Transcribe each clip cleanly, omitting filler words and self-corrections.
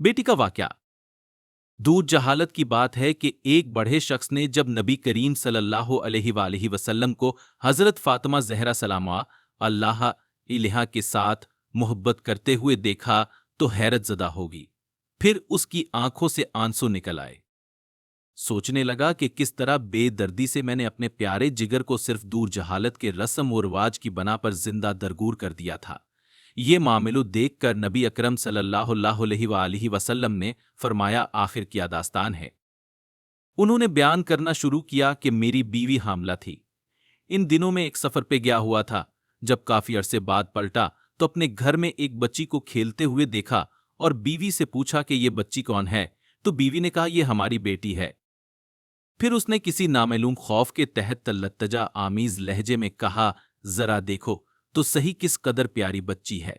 बेटी का वाकया। दूर जहालत की बात है कि एक बड़े शख्स ने जब नबी करीम सल्लल्लाहु अलैहि वसल्लम को हजरत फातिमा ज़हरा सलामा अल्लाह इलहा के साथ मोहब्बत करते हुए देखा तो हैरत ज़दा होगी। फिर उसकी आंखों से आंसू निकल आए। सोचने लगा कि किस तरह बेदर्दी से मैंने अपने प्यारे जिगर को सिर्फ दूर जहालत के रस्म और रिवाज की बना पर जिंदा दरगूर कर दिया था। ये मामलो देखकर नबी अकरम सल्लल्लाहु अलैहि वसल्लम ने फरमाया, आखिर क्या दास्तान है। उन्होंने बयान करना शुरू किया कि मेरी बीवी हामला थी। इन दिनों में एक सफर पे गया हुआ था। जब काफी अरसे बाद पलटा तो अपने घर में एक बच्ची को खेलते हुए देखा और बीवी से पूछा कि ये बच्ची कौन है, तो बीवी ने कहा, यह हमारी बेटी है। फिर उसने किसी नामालूम खौफ के तहत लत्तजा आमीज लहजे में कहा, जरा देखो तो सही किस कदर प्यारी बच्ची है।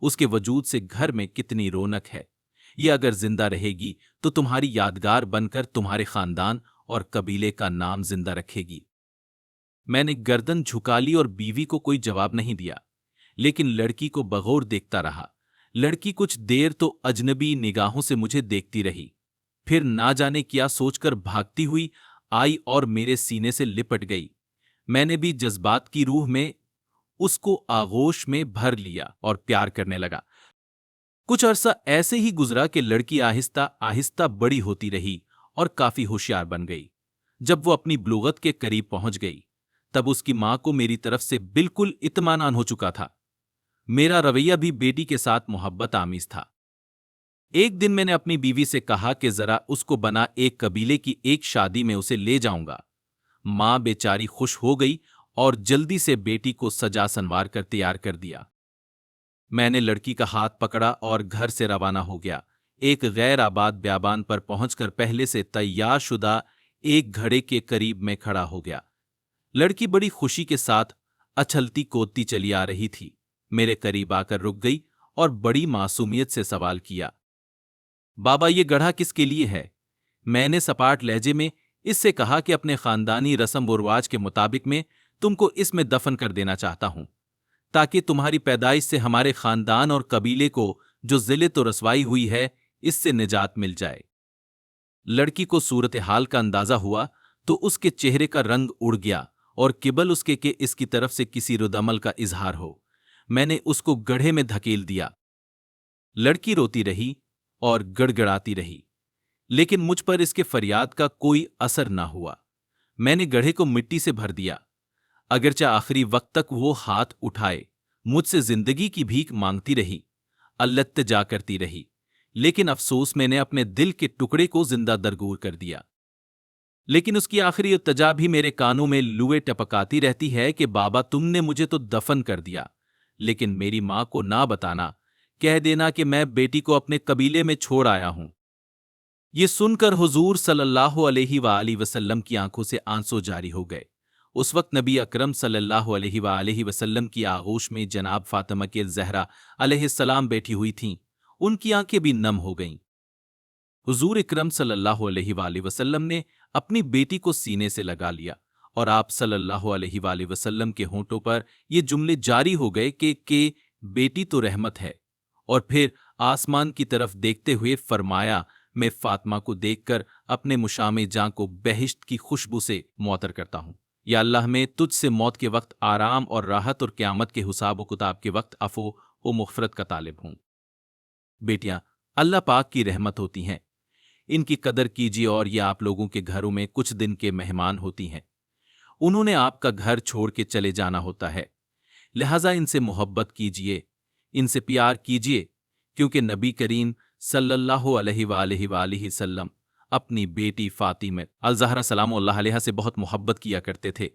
उसके वजूद से घर में कितनी रौनक है। ये अगर जिंदा रहेगी तो तुम्हारी यादगार बनकर तुम्हारे खानदान और कबीले का नाम जिंदा रखेगी। मैंने गर्दन झुका ली और बीवी को कोई जवाब नहीं दिया, लेकिन लड़की को बगौर देखता रहा। लड़की कुछ देर तो अजनबी निगाहों से मुझे देखती रही, फिर ना जाने क्या सोचकर भागती हुई आई और मेरे सीने से लिपट गई। मैंने भी जज्बात की रूह में उसको आगोश में भर लिया और प्यार करने लगा। कुछ अरसा ऐसे ही गुजरा कि लड़की आहिस्ता आहिस्ता बड़ी होती रही और काफी होशियार बन गई। जब वो अपनी बुलुगत के करीब पहुंच गई तब उसकी मां को मेरी तरफ से बिल्कुल इत्मीनान हो चुका था। मेरा रवैया भी बेटी के साथ मोहब्बत आमीज था। एक दिन मैंने अपनी बीवी से कहा कि जरा उसको बना एक कबीले की एक शादी में उसे ले जाऊंगा। मां बेचारी खुश हो गई और जल्दी से बेटी को सजा संवार कर तैयार कर दिया। मैंने लड़की का हाथ पकड़ा और घर से रवाना हो गया। एक गैर आबाद ब्याबान पर पहुंचकर पहले से तैयार शुदा एक घड़े के करीब में खड़ा हो गया। लड़की बड़ी खुशी के साथ अछलती कूदती चली आ रही थी। मेरे करीब आकर रुक गई और बड़ी मासूमियत से सवाल किया, बाबा ये गढ़ा किसके लिए है? मैंने सपाट लहजे में इससे कहा कि अपने खानदानी रस्म व रिवाज के मुताबिक में तुमको इसमें दफन कर देना चाहता हूं, ताकि तुम्हारी पैदाइश से हमारे खानदान और कबीले को जो जिल्लत और रसवाई हुई है इससे निजात मिल जाए। लड़की को सूरत हाल का अंदाजा हुआ तो उसके चेहरे का रंग उड़ गया और किबल उसके कि इसकी तरफ से किसी रुदअमल का इजहार हो। मैंने उसको गड्ढे में धकेल दिया। लड़की रोती रही और गड़गड़ाती रही, लेकिन मुझ पर इसके फरियाद का कोई असर न हुआ। मैंने गड्ढे को मिट्टी से भर दिया। अगरचे आखिरी वक्त तक वो हाथ उठाए मुझसे जिंदगी की भीख मांगती रही, अल्लत्जा करती रही, लेकिन अफसोस मैंने अपने दिल के टुकड़े को जिंदा दरगूर कर दिया। लेकिन उसकी आखिरी इल्तजा भी मेरे कानों में लुए टपकाती रहती है कि बाबा तुमने मुझे तो दफन कर दिया, लेकिन मेरी मां को ना बताना, कह देना कि मैं बेटी को अपने कबीले में छोड़ आया हूं। ये सुनकर हुजूर सल्लल्लाहु अलैहि वसल्लम की आंखों से आंसू जारी हो गए। उस वक्त नबी अकरम सल्लल्लाहु अलैहि वसल्लम की आगोश में जनाब फातिमा के ज़हरा अलैहिस्सलाम बैठी हुई थीं। उनकी आंखें भी नम हो गईं। हुजूर इकरम सल्लल्लाहु अलैहि वसल्लम ने अपनी बेटी को सीने से लगा लिया और आप सल्लल्लाहु अलैहि वसल्लम के होंठों पर ये जुमले जारी हो गए कि बेटी तो रहमत है। और फिर आसमान की तरफ देखते हुए फरमाया, मैं फातिमा को देखकर अपने मुशामे जां को बहिश्त की खुशबू से मुअत्तर करता हूं। या अल्लाह, मैं तुझसे मौत के वक्त आराम और राहत और क़यामत के हिसाब व किताब के वक्त अफो व मग़फ़िरत का तालिब हूं। बेटियां अल्लाह पाक की रहमत होती हैं, इनकी कदर कीजिए और ये आप लोगों के घरों में कुछ दिन के मेहमान होती हैं। उन्होंने आपका घर छोड़ के चले जाना होता है, लिहाजा इनसे मोहब्बत कीजिए, इनसे प्यार कीजिए, क्योंकि नबी करीम सल्लल्लाहु अलैहि वसल्लम अपनी बेटी फातिमा अल-ज़हरा सलामुल्लाह अलैहा से बहुत मोहब्बत किया करते थे।